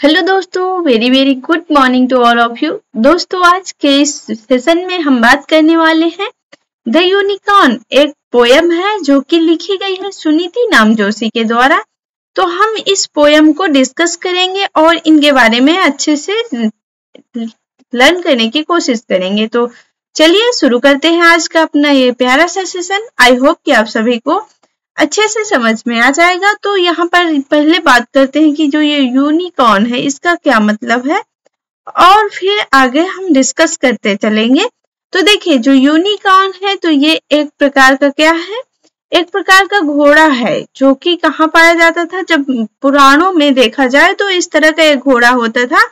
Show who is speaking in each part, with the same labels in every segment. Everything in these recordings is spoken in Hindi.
Speaker 1: हेलो दोस्तों, very very good morning to all of you. दोस्तों, आज के इस सेशन में हम बात करने वाले हैं द यूनिकॉर्न। एक पोयम है जो कि लिखी गई है सुनीति नामजोशी के द्वारा। तो हम इस पोयम को डिस्कस करेंगे और इनके बारे में अच्छे से लर्न करने की कोशिश करेंगे। तो चलिए शुरू करते हैं आज का अपना ये प्यारा सा सेशन। आई होप कि आप सभी को अच्छे से समझ में आ जाएगा। तो यहाँ पर पहले बात करते हैं कि जो ये यूनिकॉर्न है इसका क्या मतलब है और फिर आगे हम डिस्कस करते चलेंगे। तो देखिए, जो यूनिकॉर्न है तो ये एक प्रकार का क्या है, एक प्रकार का घोड़ा है जो कि कहाँ पाया जाता था। जब पुराणों में देखा जाए तो इस तरह का एक घोड़ा होता था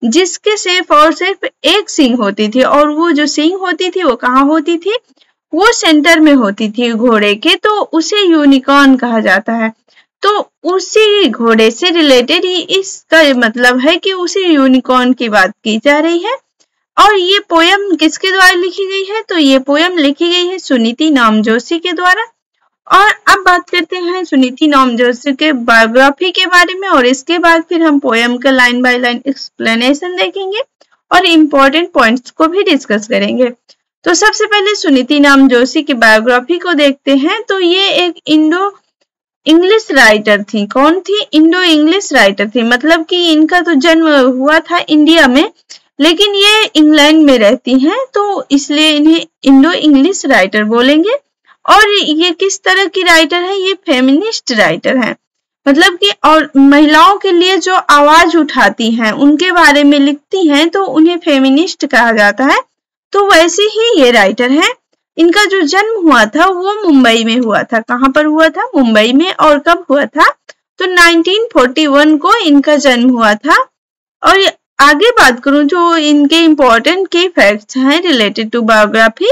Speaker 1: जिसके सिर्फ और सिर्फ एक सींग होती थी, और वो जो सींग होती थी वो कहाँ होती थी, वो सेंटर में होती थी घोड़े के, तो उसे यूनिकॉर्न कहा जाता है। तो उसी घोड़े से रिलेटेड ही इसका मतलब है कि उसी यूनिकॉर्न की बात की जा रही है। और ये पोयम किसके द्वारा लिखी गई है, तो ये पोयम लिखी गई है सुनीति नामजोशी के द्वारा। और अब बात करते हैं सुनीति नामजोशी के बायोग्राफी के बारे में, और इसके बाद फिर हम पोयम का लाइन बाय लाइन एक्सप्लेनेशन देखेंगे और इम्पोर्टेंट पॉइंट्स को भी डिस्कस करेंगे। तो सबसे पहले सुनीति नामजोशी की बायोग्राफी को देखते हैं। तो ये एक इंडो इंग्लिश राइटर थी। कौन थी? इंडो इंग्लिश राइटर थी। मतलब कि इनका तो जन्म हुआ था इंडिया में, लेकिन ये इंग्लैंड में रहती हैं, तो इसलिए इन्हें इंडो इंग्लिश राइटर बोलेंगे। और ये किस तरह की राइटर है? ये फेमिनिस्ट राइटर है। मतलब कि और महिलाओं के लिए जो आवाज उठाती हैं, उनके बारे में लिखती हैं, तो उन्हें फेमिनिस्ट कहा जाता है। तो वैसे ही ये राइटर है। इनका जो जन्म हुआ था वो मुंबई में हुआ था। कहाँ पर हुआ था? मुंबई में। और कब हुआ था? तो 1941 को इनका जन्म हुआ था। और आगे बात करूं जो इनके इम्पोर्टेंट की फैक्ट्स हैं रिलेटेड टू बायोग्राफी,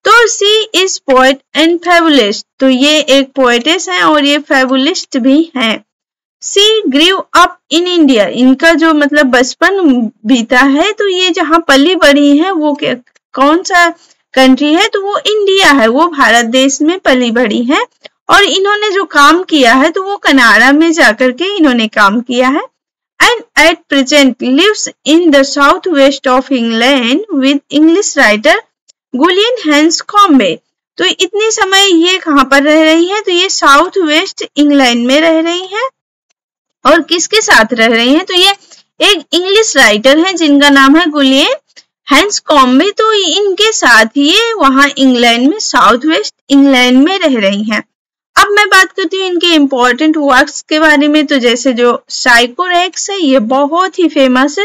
Speaker 1: तो सी इज पोएट एंड फैबुलिस्ट। तो ये एक पोएटेस है और ये फैबुलिस्ट भी हैं। सी ग्रीव अप इन इंडिया। इनका जो मतलब बचपन बीता है, तो ये जहाँ पली बड़ी है वो कौन सा कंट्री है? तो वो इंडिया है, वो भारत देश में पली बड़ी है। और इन्होंने जो काम किया है तो वो कनाडा में जाकर के इन्होंने काम किया है। And at present lives in the south west of England with English writer Gillian Hanscombe. तो इतने समय ये कहाँ पर रह रही है? तो ये साउथ वेस्ट इंग्लैंड में रह रही है। और किसके साथ रह रही हैं? तो ये एक इंग्लिश राइटर हैं जिनका नाम है गुलियन हैंसकॉम्बे। तो इनके साथ ये वहां इंग्लैंड में, साउथ वेस्ट इंग्लैंड में रह रही हैं। अब मैं बात करती हूँ इनके इम्पोर्टेंट वर्क्स के बारे में। तो जैसे जो साइकोरेक्स है, ये बहुत ही फेमस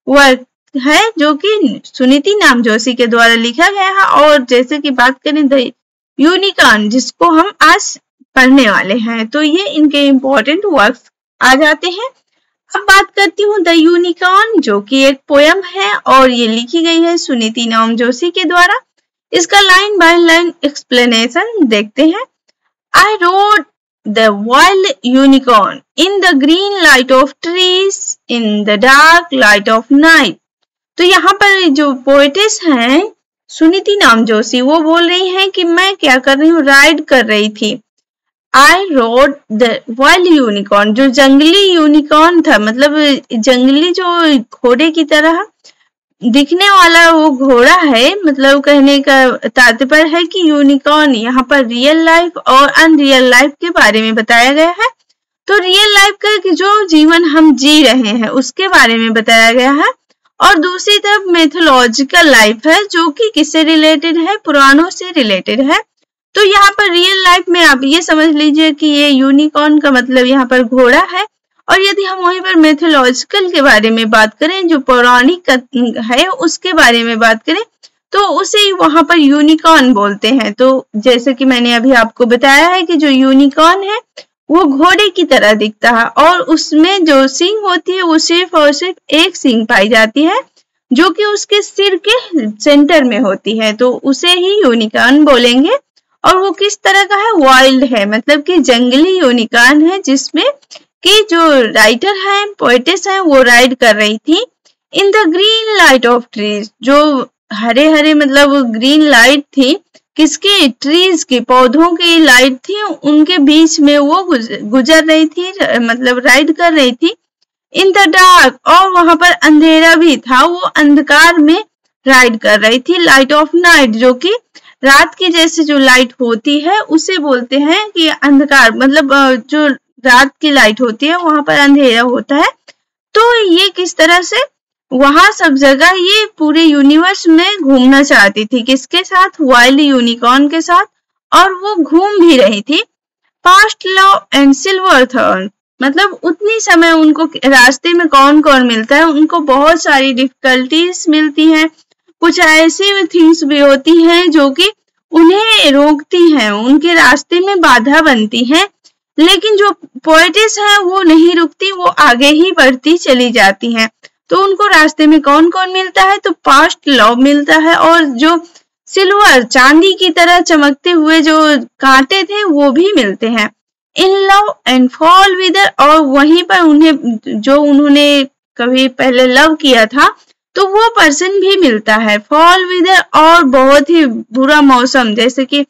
Speaker 1: वर्क है जो कि सुनीति नामजोशी के द्वारा लिखा गया है। और जैसे कि बात करें द यूनिकॉर्न, जिसको हम आज पढ़ने वाले हैं, तो ये इनके इम्पोर्टेंट वर्क्स आ जाते हैं। अब बात करती हूँ द यूनिकॉर्न, जो कि एक पोयम है और ये लिखी गई है सुनीति नामजोशी के द्वारा। इसका लाइन बाय लाइन एक्सप्लेनेशन देखते हैं। I rode the wild unicorn in the green light of trees in the dark light of night. तो यहाँ पर जो पोएटेस हैं सुनीति नामजोशी, वो बोल रही हैं कि मैं क्या कर रही हूँ, राइड कर रही थी। आई रोड द वाइल्ड यूनिकॉर्न, जो जंगली यूनिकॉर्न था, मतलब जंगली जो घोड़े की तरह दिखने वाला वो घोड़ा है। मतलब कहने का तात्पर्य है कि यूनिकॉर्न यहाँ पर रियल लाइफ और अनरियल लाइफ के बारे में बताया गया है। तो रियल लाइफ का जो जीवन हम जी रहे हैं उसके बारे में बताया गया है, और दूसरी तरफ मेथोलॉजिकल लाइफ है जो कि किससे रिलेटेड है? पुराणों से रिलेटेड है। तो यहाँ पर रियल लाइफ में आप ये समझ लीजिए कि ये यूनिकॉर्न का मतलब यहाँ पर घोड़ा है। और यदि हम वहीं पर मेथोलॉजिकल के बारे में बात करें, जो पौराणिक है उसके बारे में बात करें, तो उसे वहां पर यूनिकॉर्न बोलते हैं। तो जैसे कि मैंने अभी आपको बताया है कि जो यूनिकॉर्न है वो घोड़े की तरह दिखता है, और उसमें जो सींग होती है वो सिर्फ और सिर्फ एक सींग पाई जाती है जो कि उसके सिर के सेंटर में होती है। तो उसे ही यूनिकॉर्न बोलेंगे। और वो किस तरह का है? वाइल्ड है, मतलब कि जंगली यूनिकॉर्न है, जिसमें कि जो राइटर है, पोएटेस है, वो राइड कर रही थी इन the green light of trees. जो हरे हरे मतलब ग्रीन लाइट थी, किसके? ट्रीज के, पौधों की लाइट थी, उनके बीच में वो गुजर रही थी, मतलब राइड कर रही थी इन द डार्क, और वहां पर अंधेरा भी था, वो अंधकार में राइड कर रही थी। लाइट ऑफ नाइट, जो कि रात की जैसे जो लाइट होती है उसे बोलते हैं कि अंधकार, मतलब जो रात की लाइट होती है वहां पर अंधेरा होता है। तो ये किस तरह से वहां सब जगह ये पूरे यूनिवर्स में घूमना चाहती थी, किसके साथ? वाइल्ड यूनिकॉर्न के साथ, और वो घूम भी रही थी। Past love and silver thorn, मतलब उतनी समय उनको रास्ते में कौन कौन मिलता है, उनको बहुत सारी डिफिकल्टीज मिलती हैं, कुछ ऐसी थिंग्स भी होती हैं जो कि उन्हें रोकती हैं, उनके रास्ते में बाधा बनती हैं, लेकिन जो पोएटिस हैं वो नहीं रुकती, वो आगे ही बढ़ती चली जाती हैं। तो उनको रास्ते में कौन कौन मिलता है? तो पास्ट लव मिलता है, और जो सिल्वर चांदी की तरह चमकते हुए जो कांटे थे वो भी मिलते हैं। इन लव एंड फॉल विदर, और वहीं पर उन्हें जो उन्होंने कभी पहले लव किया था तो वो पर्सन भी मिलता है। फॉल विदर, और बहुत ही बुरा मौसम, जैसे कि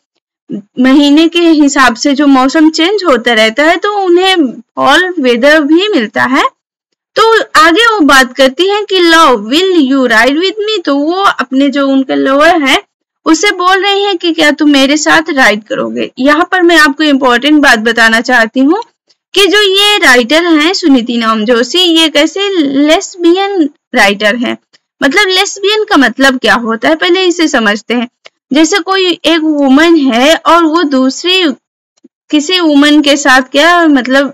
Speaker 1: महीने के हिसाब से जो मौसम चेंज होता रहता है तो उन्हें फॉल वेदर भी मिलता है। तो आगे वो बात करती हैं कि love will you ride with me, तो वो अपने जो उनके लवर है उससे बोल रही हैं कि क्या तुम मेरे साथ राइड करोगे। यहाँ पर मैं आपको इम्पोर्टेंट बात बताना चाहती हूँ कि जो ये राइटर हैं सुनीति नाम जोशी, ये कैसे लेस्बियन राइटर हैं। मतलब लेस्बियन का मतलब क्या होता है पहले इसे समझते हैं। जैसे कोई एक वुमन है और वो दूसरी किसी वुमन के साथ क्या मतलब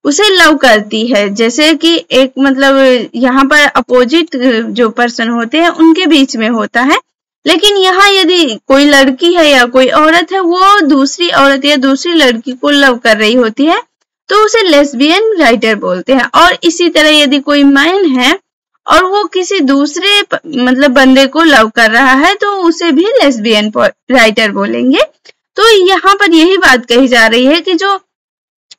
Speaker 1: उसे लव करती है, जैसे कि एक मतलब यहाँ पर अपोजिट जो पर्सन होते हैं उनके बीच में होता है। लेकिन यहाँ यदि कोई लड़की है या कोई औरत है वो दूसरी औरत या दूसरी लड़की को लव कर रही होती है तो उसे लेस्बियन राइटर बोलते हैं। और इसी तरह यदि कोई मैन है और वो किसी दूसरे मतलब बंदे को लव कर रहा है तो उसे भी लेस्बियन राइटर बोलेंगे। तो यहाँ पर यही बात कही जा रही है कि जो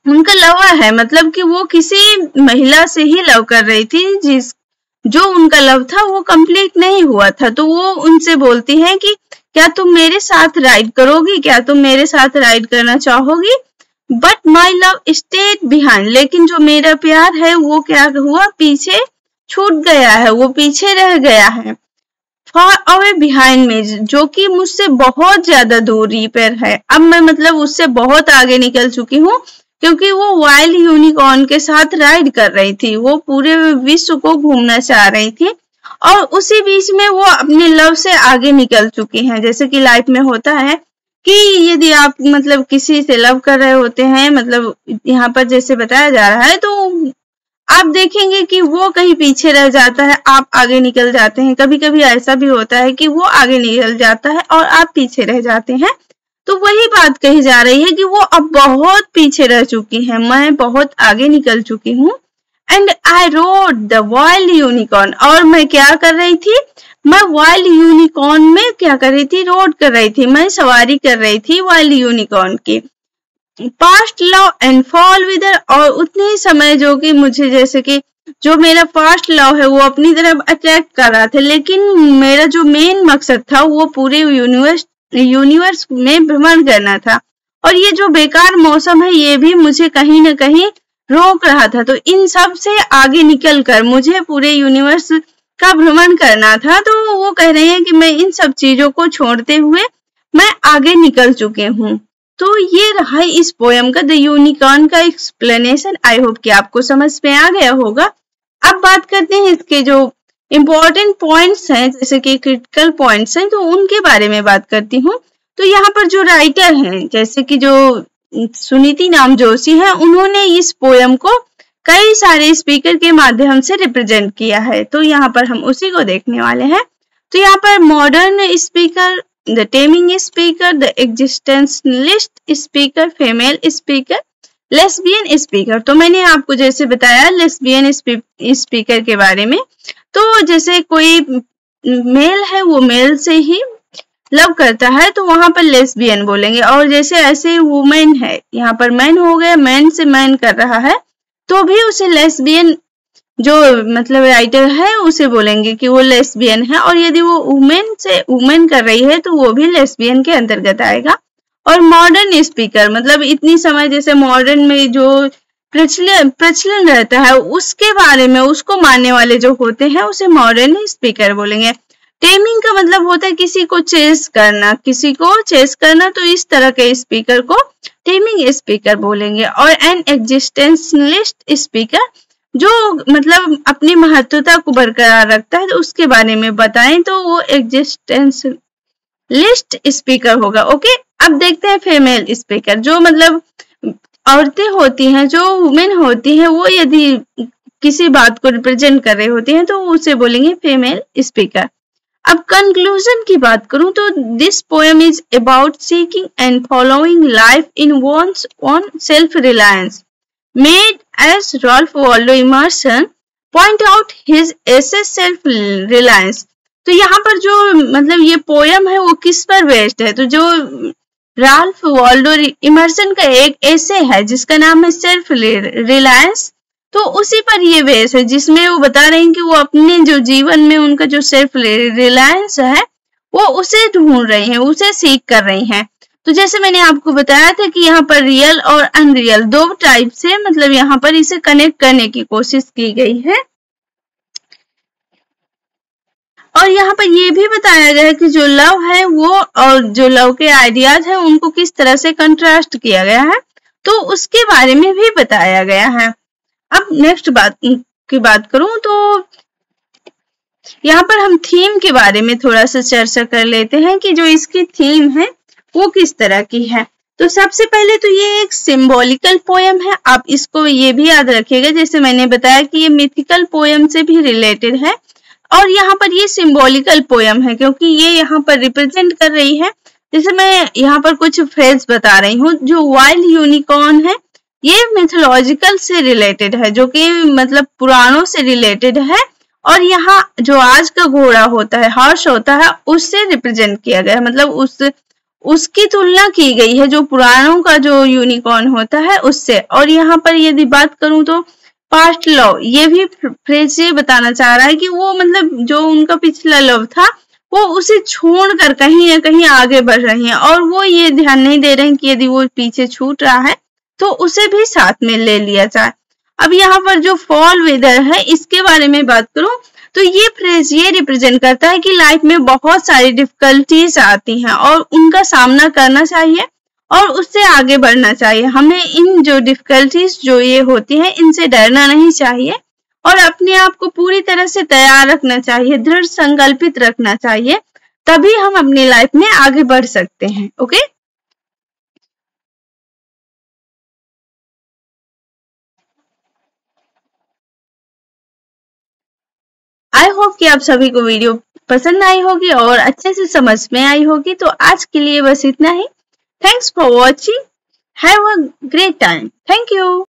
Speaker 1: उनका लवर है मतलब कि वो किसी महिला से ही लव कर रही थी, जो उनका लव था वो कंप्लीट नहीं हुआ था, तो वो उनसे बोलती है कि क्या तुम मेरे साथ राइड करोगी, क्या तुम मेरे साथ राइड करना चाहोगी। But my love stayed behind, लेकिन जो मेरा प्यार है वो क्या हुआ, पीछे छूट गया है, वो पीछे रह गया है। फॉर अवे बिहाइंड में, जो कि मुझसे बहुत ज्यादा दूरी पर है। अब मैं मतलब उससे बहुत आगे निकल चुकी हूँ क्योंकि वो वाइल्ड यूनिकॉर्न के साथ राइड कर रही थी, वो पूरे विश्व को घूमना चाह रही थी और उसी बीच में वो अपने लव से आगे निकल चुकी हैं। जैसे कि लाइफ में होता है कि यदि आप मतलब किसी से लव कर रहे होते हैं, मतलब यहाँ पर जैसे बताया जा रहा है, तो आप देखेंगे कि वो कहीं पीछे रह जाता है, आप आगे निकल जाते हैं। कभी कभी ऐसा भी होता है कि वो आगे निकल जाता है और आप पीछे रह जाते हैं। तो वही बात कही जा रही है कि वो अब बहुत पीछे रह चुकी है, मैं बहुत आगे निकल चुकी हूँ। And I rode the wild unicorn, और मैं क्या कर रही थी, मैं वाइल्ड यूनिकॉर्न में क्या कर रही थी, रोड कर रही थी, मैं सवारी कर रही थी वाइल्ड यूनिकॉर्न की। पास्ट लव एंड फॉल विदर, और उतने ही समय जो कि मुझे जैसे कि जो मेरा पास्ट लव है वो अपनी तरफ अट्रैक्ट कर रहा था, लेकिन मेरा जो मेन मकसद था वो पूरे यूनिवर्स में भ्रमण करना था। और ये जो बेकार मौसम है ये भी मुझे कहीं ना कहीं रोक रहा था। तो इन सब से आगे निकलकर मुझे पूरे यूनिवर्स का भ्रमण करना था। तो वो कह रहे हैं कि मैं इन सब चीजों को छोड़ते हुए मैं आगे निकल चुके हूँ। तो ये रहा इस पोयम का द यूनिकॉर्न का एक्सप्लेनेशन। आई होप कि आपको समझ में आ गया होगा। अब बात करते हैं इसके जो इम्पोर्टेंट पॉइंट्स हैं, जैसे कि क्रिटिकल पॉइंट्स हैं, तो उनके बारे में बात करती हूँ। तो यहाँ पर जो राइटर हैं जैसे कि जो सुनीति नाम जोशी है, उन्होंने इस पोयम को कई सारे स्पीकर के माध्यम से रिप्रेजेंट किया है। तो यहाँ पर हम उसी को देखने वाले हैं। तो यहाँ पर modern speaker, the taming speaker, the existentialist speaker, female speaker, lesbian speaker. तो मैंने आपको जैसे बताया लेस्बियन स्पीकर के बारे में, तो जैसे कोई मेल है वो मेल से ही लव करता है तो वहां पर लेस्बियन बोलेंगे। और जैसे ऐसे वुमेन है, यहाँ पर मैन हो गया, मैन से मैन कर रहा है तो भी उसे लेस्बियन जो मतलब राइटर है उसे बोलेंगे कि वो लेस्बियन है। और यदि वो वुमेन से वुमेन कर रही है तो वो भी लेस्बियन के अंतर्गत आएगा। और मॉडर्न स्पीकर मतलब इतनी समय जैसे मॉडर्न में जो प्रचलन रहता है उसके बारे में उसको मानने वाले जो होते हैं उसे मॉडर्न स्पीकर बोलेंगे। टेमिंग का मतलब होता है किसी को चेस करना, तो इस तरह के स्पीकर को टेमिंग स्पीकर बोलेंगे। और एन एग्जिस्टेंशलिस्ट स्पीकर जो मतलब अपनी महत्वता को बरकरार रखता है, तो उसके बारे में बताएं तो वो एग्जिस्टेंशलिस्ट स्पीकर होगा। ओके, अब देखते हैं फीमेल स्पीकर, जो मतलब औरतें होती हैं, जो वुमेन होती हैं, वो यदि किसी बात को रिप्रेजेंट कर रहे होते हैं तो उसे बोलेंगे फीमेल स्पीकर। अब कंक्लूजन की बात करूं तो this poem is about seeking and following life in one's own self reliance made as Ralph Waldo Emerson point out his essay self reliance. तो यहाँ पर जो मतलब ये पोएम है वो किस पर बेस्ड है, तो जो राल्फ वॉल्डो इमर्सन का एक एसे है जिसका नाम है सेल्फ रिलायंस, तो उसी पर ये बेस है जिसमें वो बता रहे हैं कि वो अपने जो जीवन में उनका जो सेल्फ रिलायंस है वो उसे ढूंढ रहे हैं, उसे सीख कर रही हैं। तो जैसे मैंने आपको बताया था कि यहाँ पर रियल और अनरियल दो टाइप से मतलब यहाँ पर इसे कनेक्ट करने की कोशिश की गई है। और यहाँ पर ये भी बताया गया है कि जो लव है वो और जो लव के आइडियाज है उनको किस तरह से कंट्रास्ट किया गया है, तो उसके बारे में भी बताया गया है। अब नेक्स्ट बात की बात करूं तो यहाँ पर हम थीम के बारे में थोड़ा सा चर्चा कर लेते हैं कि जो इसकी थीम है वो किस तरह की है। तो सबसे पहले तो ये एक सिंबॉलिकल पोएम है, आप इसको ये भी याद रखिएगा, जैसे मैंने बताया कि ये मिथिकल पोएम से भी रिलेटेड है और यहाँ पर ये सिंबॉलिकल पोएम है क्योंकि ये यहाँ पर रिप्रेजेंट कर रही है। जैसे मैं यहाँ पर कुछ फ्रेज बता रही हूँ, जो वाइल्ड यूनिकॉर्न है ये मिथोलॉजिकल से रिलेटेड है, जो कि मतलब पुराणों से रिलेटेड है, और यहाँ जो आज का घोड़ा होता है, हॉर्स होता है, उससे रिप्रेजेंट किया गया है, मतलब उसकी तुलना की गई है जो पुराणों का जो यूनिकॉर्न होता है उससे। और यहाँ पर यदि बात करूं तो पास्ट लव, ये भी फ्रेज ये बताना चाह रहा है कि वो मतलब जो उनका पिछला लव था वो उसे छोड़कर कहीं ना कहीं आगे बढ़ रही हैं और वो ये ध्यान नहीं दे रहे हैं कि यदि वो पीछे छूट रहा है तो उसे भी साथ में ले लिया जाए। अब यहाँ पर जो फॉल वेदर है इसके बारे में बात करूं तो ये फ्रेज ये रिप्रेजेंट करता है कि लाइफ में बहुत सारी डिफिकल्टीज आती हैं और उनका सामना करना चाहिए और उससे आगे बढ़ना चाहिए। हमें इन जो डिफिकल्टीज जो ये होती हैं इनसे डरना नहीं चाहिए और अपने आप को पूरी तरह से तैयार रखना चाहिए, दृढ़ संकल्पित रखना चाहिए, तभी हम अपनी लाइफ में आगे बढ़ सकते हैं। ओके, आई होप कि आप सभी को वीडियो पसंद आई होगी और अच्छे से समझ में आई होगी। तो आज के लिए बस इतना ही। Thanks for watching, have a great time, thank you.